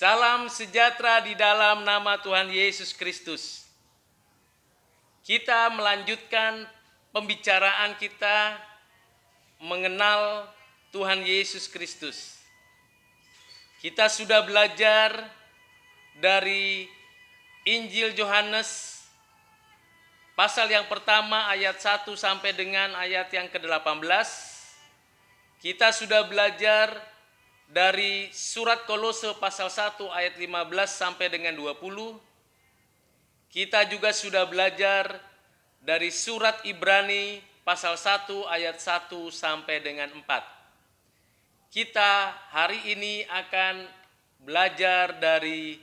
Salam sejahtera di dalam nama Tuhan Yesus Kristus. Kita melanjutkan pembicaraan kita mengenal Tuhan Yesus Kristus. Kita sudah belajar dari Injil Yohanes pasal yang pertama ayat 1 sampai dengan ayat yang ke-18. Kita sudah belajar dari surat Kolose pasal 1 ayat 15 sampai dengan 20. Kita juga sudah belajar dari surat Ibrani pasal 1 ayat 1 sampai dengan 4. Kita hari ini akan belajar dari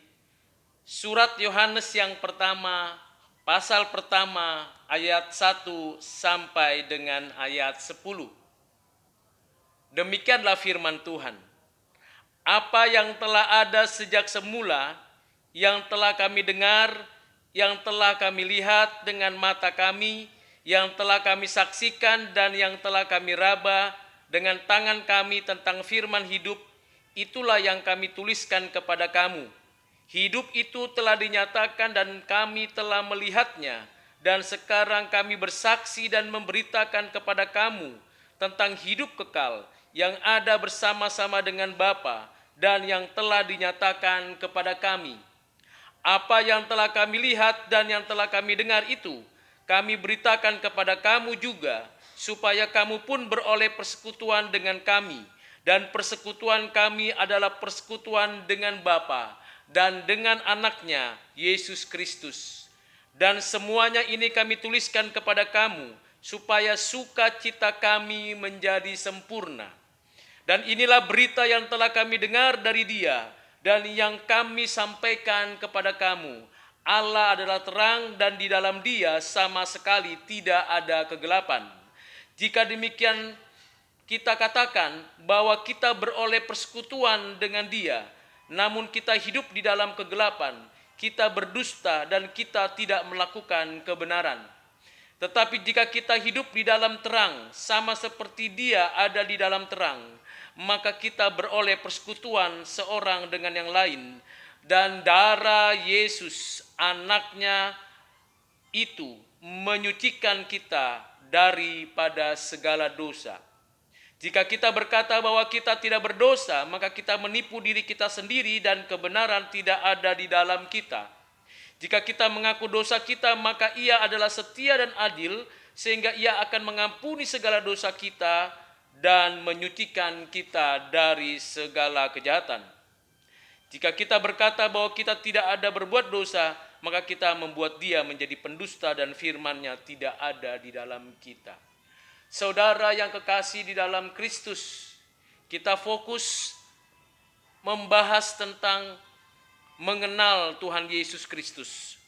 surat Yohanes yang pertama, pasal pertama ayat 1 sampai dengan ayat 10. Demikianlah firman Tuhan. Apa yang telah ada sejak semula, yang telah kami dengar, yang telah kami lihat dengan mata kami, yang telah kami saksikan dan yang telah kami raba dengan tangan kami tentang firman hidup, itulah yang kami tuliskan kepada kamu. Hidup itu telah dinyatakan dan kami telah melihatnya, dan sekarang kami bersaksi dan memberitakan kepada kamu tentang hidup kekal yang ada bersama-sama dengan Bapa dan yang telah dinyatakan kepada kami. Apa yang telah kami lihat dan yang telah kami dengar itu, kami beritakan kepada kamu juga, supaya kamu pun beroleh persekutuan dengan kami. Dan persekutuan kami adalah persekutuan dengan Bapa dan dengan anaknya, Yesus Kristus. Dan semuanya ini kami tuliskan kepada kamu, supaya sukacita kami menjadi sempurna. Dan inilah berita yang telah kami dengar dari Dia dan yang kami sampaikan kepada kamu. Allah adalah terang dan di dalam Dia sama sekali tidak ada kegelapan. Jika demikian kita katakan bahwa kita beroleh persekutuan dengan Dia, namun kita hidup di dalam kegelapan, kita berdusta dan kita tidak melakukan kebenaran. Tetapi jika kita hidup di dalam terang, sama seperti Dia ada di dalam terang, maka kita beroleh persekutuan seorang dengan yang lain, dan darah Yesus anaknya itu menyucikan kita daripada segala dosa. Jika kita berkata bahwa kita tidak berdosa, maka kita menipu diri kita sendiri dan kebenaran tidak ada di dalam kita. Jika kita mengaku dosa kita, maka Ia adalah setia dan adil, sehingga Ia akan mengampuni segala dosa kita dan menyucikan kita dari segala kejahatan. Jika kita berkata bahwa kita tidak ada berbuat dosa, maka kita membuat Dia menjadi pendusta dan firman-Nya tidak ada di dalam kita. Saudara yang kekasih di dalam Kristus, kita fokus membahas tentang mengenal Tuhan Yesus Kristus.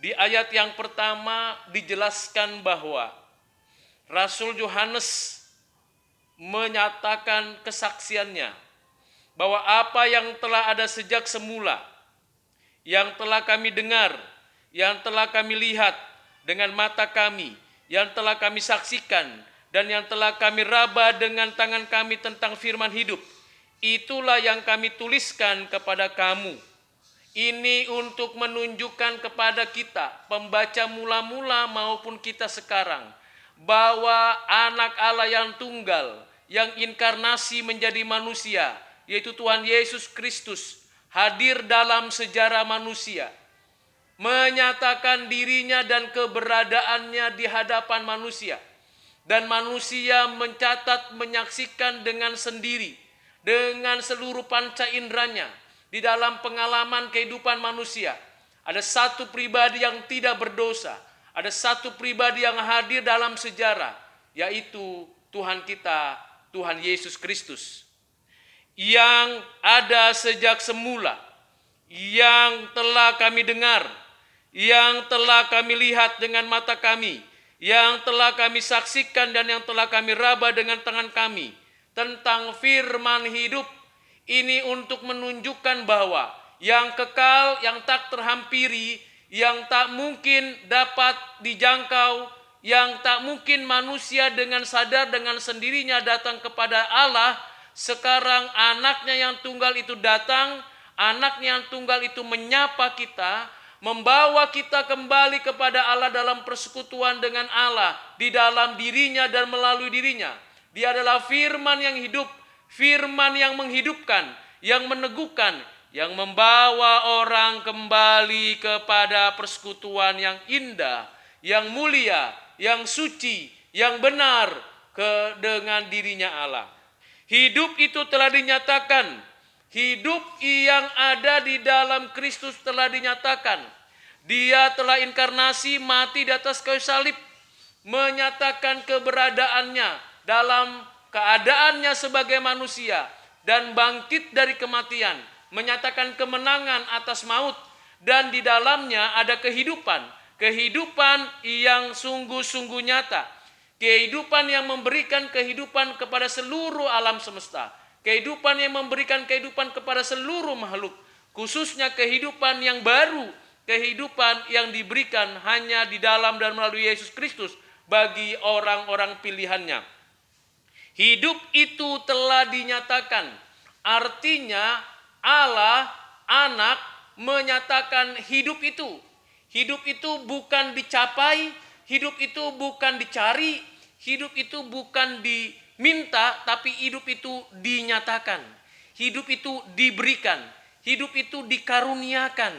Di ayat yang pertama dijelaskan bahwa Rasul Yohanes menyatakan kesaksiannya bahwa apa yang telah ada sejak semula, yang telah kami dengar, yang telah kami lihat dengan mata kami, yang telah kami saksikan dan yang telah kami raba dengan tangan kami tentang firman hidup, itulah yang kami tuliskan kepada kamu. Ini untuk menunjukkan kepada kita, pembaca mula-mula maupun kita sekarang, bahwa anak Allah yang tunggal, yang inkarnasi menjadi manusia, yaitu Tuhan Yesus Kristus, hadir dalam sejarah manusia, menyatakan dirinya dan keberadaannya di hadapan manusia, dan manusia mencatat, menyaksikan dengan sendiri, dengan seluruh panca inderanya, di dalam pengalaman kehidupan manusia, ada satu pribadi yang tidak berdosa, ada satu pribadi yang hadir dalam sejarah, yaitu Tuhan kita, Tuhan Yesus Kristus, yang ada sejak semula, yang telah kami dengar, yang telah kami lihat dengan mata kami, yang telah kami saksikan dan yang telah kami raba dengan tangan kami, tentang firman hidup. Ini untuk menunjukkan bahwa yang kekal, yang tak terhampiri, yang tak mungkin dapat dijangkau, yang tak mungkin manusia dengan sadar dengan sendirinya datang kepada Allah, sekarang anaknya yang tunggal itu datang, Anaknya yang tunggal itu menyapa kita, membawa kita kembali kepada Allah dalam persekutuan dengan Allah di dalam dirinya dan melalui dirinya. Dia adalah firman yang hidup, firman yang menghidupkan, yang meneguhkan, yang membawa orang kembali kepada persekutuan yang indah, yang mulia, yang suci, yang benar dengan dirinya Allah. Hidup itu telah dinyatakan. Hidup yang ada di dalam Kristus telah dinyatakan. Dia telah inkarnasi, mati di atas kayu salib, menyatakan keberadaannya dalam keadaannya sebagai manusia dan bangkit dari kematian, menyatakan kemenangan atas maut, dan di dalamnya ada kehidupan yang sungguh-sungguh nyata, kehidupan yang memberikan kehidupan kepada seluruh alam semesta. Kehidupan yang memberikan kehidupan kepada seluruh makhluk, khususnya kehidupan yang baru, kehidupan yang diberikan hanya di dalam dan melalui Yesus Kristus bagi orang-orang pilihannya. Hidup itu telah dinyatakan, artinya Allah, anak, menyatakan hidup itu. Hidup itu bukan dicapai, hidup itu bukan dicari, hidup itu bukan minta, tapi hidup itu dinyatakan. Hidup itu diberikan. Hidup itu dikaruniakan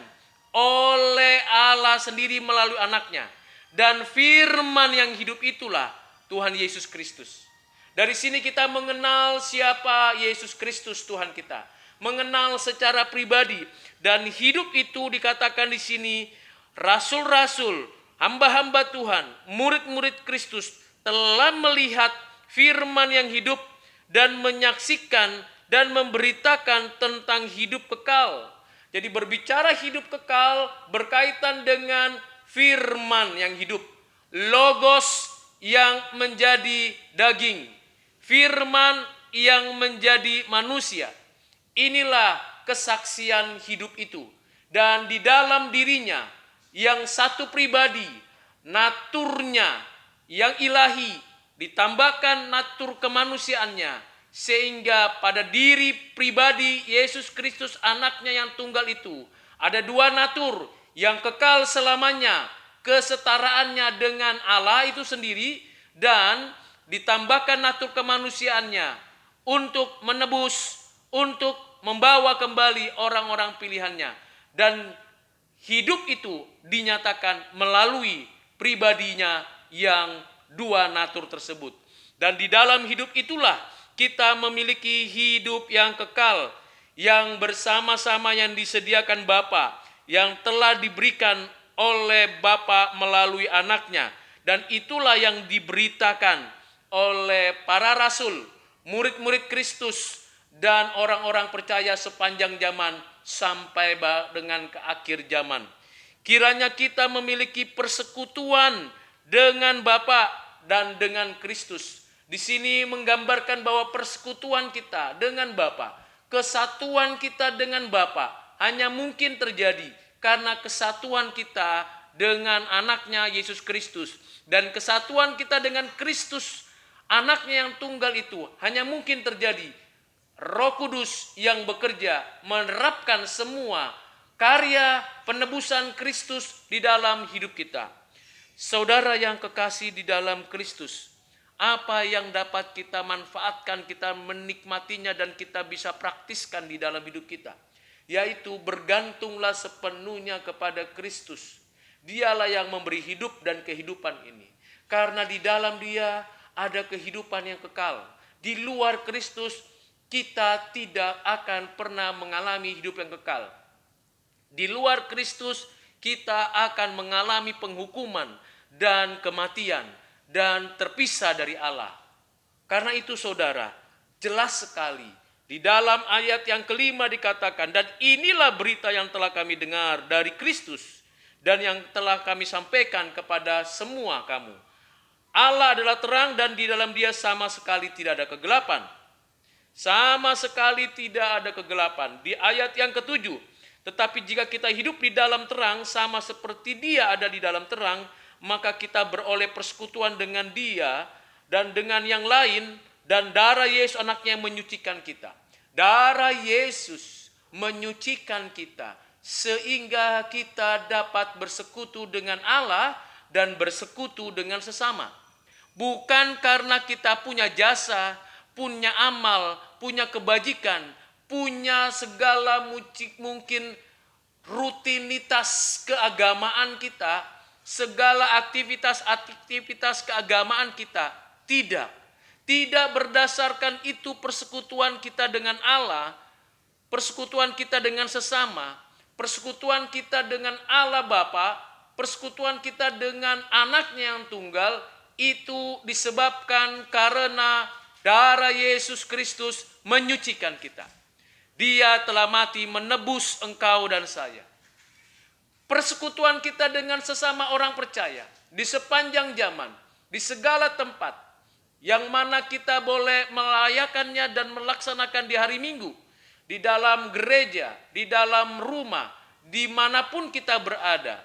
oleh Allah sendiri melalui anaknya. Dan firman yang hidup itulah Tuhan Yesus Kristus. Dari sini kita mengenal siapa Yesus Kristus Tuhan kita. Mengenal secara pribadi. Dan hidup itu dikatakan di sini, rasul-rasul, hamba-hamba Tuhan, murid-murid Kristus telah melihat firman yang hidup dan menyaksikan dan memberitakan tentang hidup kekal. Jadi berbicara hidup kekal berkaitan dengan firman yang hidup. Logos yang menjadi daging. Firman yang menjadi manusia. Inilah kesaksian hidup itu. Dan di dalam dirinya yang satu pribadi, naturnya yang ilahi, ditambahkan natur kemanusiaannya, sehingga pada diri pribadi Yesus Kristus anaknya yang tunggal itu ada dua natur yang kekal selamanya, kesetaraannya dengan Allah itu sendiri, dan ditambahkan natur kemanusiaannya untuk menebus, untuk membawa kembali orang-orang pilihannya. Dan hidup itu dinyatakan melalui pribadinya yang dua natur tersebut. Dan di dalam hidup itulah kita memiliki hidup yang kekal, yang bersama-sama yang disediakan Bapa, yang telah diberikan oleh Bapa melalui anaknya. Dan itulah yang diberitakan oleh para rasul, murid-murid Kristus, dan orang-orang percaya sepanjang zaman sampai dengan ke akhir zaman. Kiranya kita memiliki persekutuan dengan Bapa dan dengan Kristus. Di sini menggambarkan bahwa persekutuan kita dengan Bapa, kesatuan kita dengan Bapa hanya mungkin terjadi karena kesatuan kita dengan anaknya Yesus Kristus. Dan kesatuan kita dengan Kristus, anaknya yang tunggal itu hanya mungkin terjadi Roh Kudus yang bekerja menerapkan semua karya penebusan Kristus di dalam hidup kita. Saudara yang kekasih di dalam Kristus, apa yang dapat kita manfaatkan, kita menikmatinya dan kita bisa praktiskan di dalam hidup kita, yaitu bergantunglah sepenuhnya kepada Kristus. Dialah yang memberi hidup dan kehidupan ini. Karena di dalam Dia ada kehidupan yang kekal. Di luar Kristus kita tidak akan pernah mengalami hidup yang kekal. Di luar Kristus kita akan mengalami penghukuman dan kematian dan terpisah dari Allah. Karena itu saudara, jelas sekali di dalam ayat yang kelima dikatakan, dan inilah berita yang telah kami dengar dari Kristus dan yang telah kami sampaikan kepada semua kamu. Allah adalah terang dan di dalam Dia sama sekali tidak ada kegelapan. Sama sekali tidak ada kegelapan. Di ayat yang ketujuh, tetapi jika kita hidup di dalam terang sama seperti Dia ada di dalam terang, maka kita beroleh persekutuan dengan Dia dan dengan yang lain, dan darah Yesus anaknya yang menyucikan kita. Darah Yesus menyucikan kita, sehingga kita dapat bersekutu dengan Allah dan bersekutu dengan sesama. Bukan karena kita punya jasa, punya amal, punya kebajikan, punya segala mungkin rutinitas keagamaan kita, segala aktivitas keagamaan kita. Tidak berdasarkan itu persekutuan kita dengan Allah, persekutuan kita dengan sesama, persekutuan kita dengan Allah Bapa, persekutuan kita dengan anaknya yang tunggal, itu disebabkan karena darah Yesus Kristus menyucikan kita. Dia telah mati menebus engkau dan saya. Persekutuan kita dengan sesama orang percaya di sepanjang zaman, di segala tempat, yang mana kita boleh merayakannya dan melaksanakan di hari Minggu, di dalam gereja, di dalam rumah, dimanapun kita berada,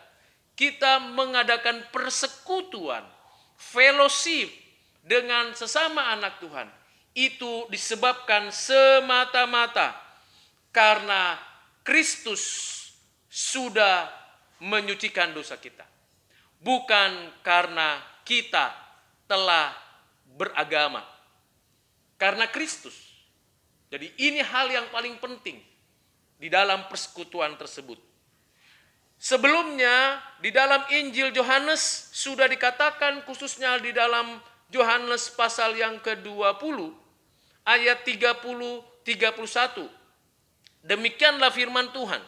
kita mengadakan persekutuan, fellowship dengan sesama anak Tuhan. Itu disebabkan semata-mata karena Kristus sudah menyucikan dosa kita. Bukan karena kita telah beragama. Karena Kristus. Jadi ini hal yang paling penting di dalam persekutuan tersebut. Sebelumnya di dalam Injil Yohanes sudah dikatakan, khususnya di dalam Yohanes pasal yang ke-20 ayat 30-31. Demikianlah firman Tuhan.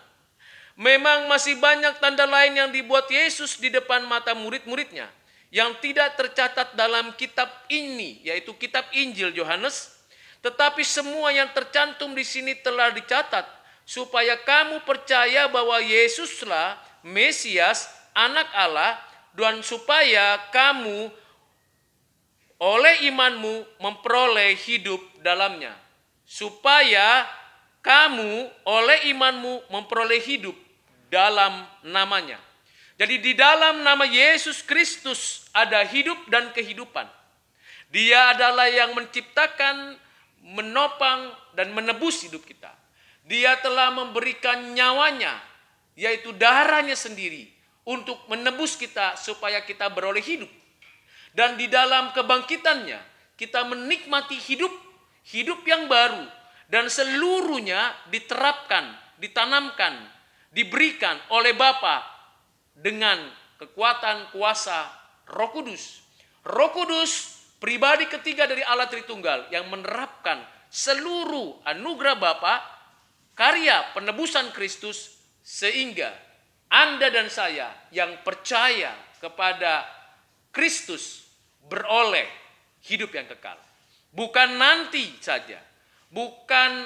Memang masih banyak tanda lain yang dibuat Yesus di depan mata murid-muridnya yang tidak tercatat dalam kitab ini, yaitu kitab Injil Yohanes. Tetapi semua yang tercantum di sini telah dicatat supaya kamu percaya bahwa Yesuslah Mesias, anak Allah, dan supaya kamu oleh imanmu memperoleh hidup dalamnya. Supaya kamu oleh imanmu memperoleh hidup dalam namanya. Jadi di dalam nama Yesus Kristus ada hidup dan kehidupan. Dia adalah yang menciptakan, menopang, dan menebus hidup kita. Dia telah memberikan nyawanya, yaitu darahnya sendiri, untuk menebus kita supaya kita beroleh hidup. Dan di dalam kebangkitannya, kita menikmati hidup yang baru. Dan seluruhnya diterapkan, ditanamkan, diberikan oleh Bapa dengan kekuatan kuasa Roh Kudus. Roh Kudus, pribadi ketiga dari Allah Tritunggal, yang menerapkan seluruh anugerah Bapa, karya penebusan Kristus, sehingga Anda dan saya yang percaya kepada Kristus beroleh hidup yang kekal. Bukan nanti saja, bukan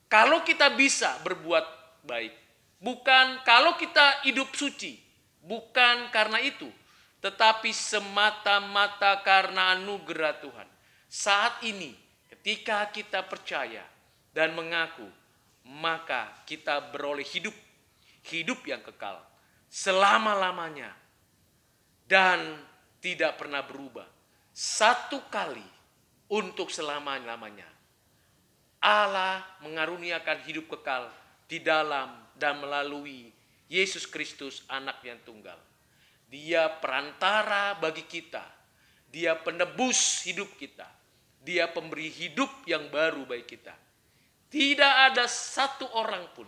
kalau kita bisa berbuat baik, bukan kalau kita hidup suci, bukan karena itu, tetapi semata-mata karena anugerah Tuhan. Saat ini, ketika kita percaya dan mengaku, maka kita beroleh hidup yang kekal selama-lamanya dan tidak pernah berubah. Satu kali untuk selama-lamanya. Allah mengaruniakan hidup kekal di dalam dan melalui Yesus Kristus, anak yang tunggal. Dia perantara bagi kita. Dia penebus hidup kita. Dia pemberi hidup yang baru bagi kita. Tidak ada satu orang pun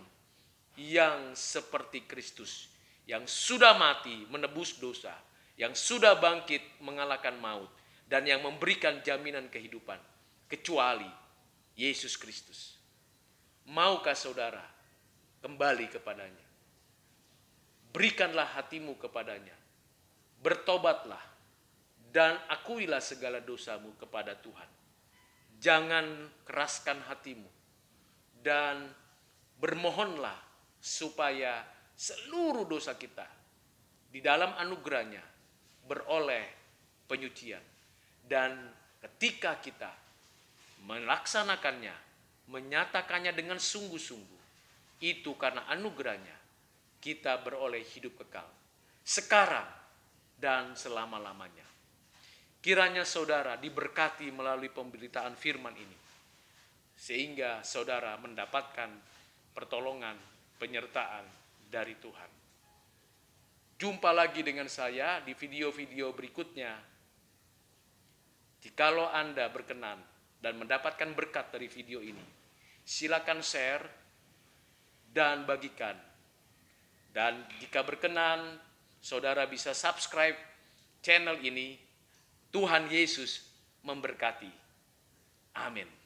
yang seperti Kristus, yang sudah mati menebus dosa, yang sudah bangkit mengalahkan maut, dan yang memberikan jaminan kehidupan, kecuali Yesus Kristus. Maukah saudara kembali kepadanya? Berikanlah hatimu kepadanya. Bertobatlah dan akuilah segala dosamu kepada Tuhan. Jangan keraskan hatimu. Dan bermohonlah supaya seluruh dosa kita di dalam anugerahnya beroleh penyucian. Dan ketika kita melaksanakannya, menyatakannya dengan sungguh-sungguh, itu karena anugerahnya kita beroleh hidup kekal sekarang dan selama-lamanya. Kiranya saudara diberkati melalui pemberitaan firman ini, sehingga saudara mendapatkan pertolongan, penyertaan dari Tuhan. Jumpa lagi dengan saya di video-video berikutnya. Jikalau Anda berkenan dan mendapatkan berkat dari video ini, silakan share dan bagikan. Dan jika berkenan, saudara bisa subscribe channel ini. Tuhan Yesus memberkati. Amin.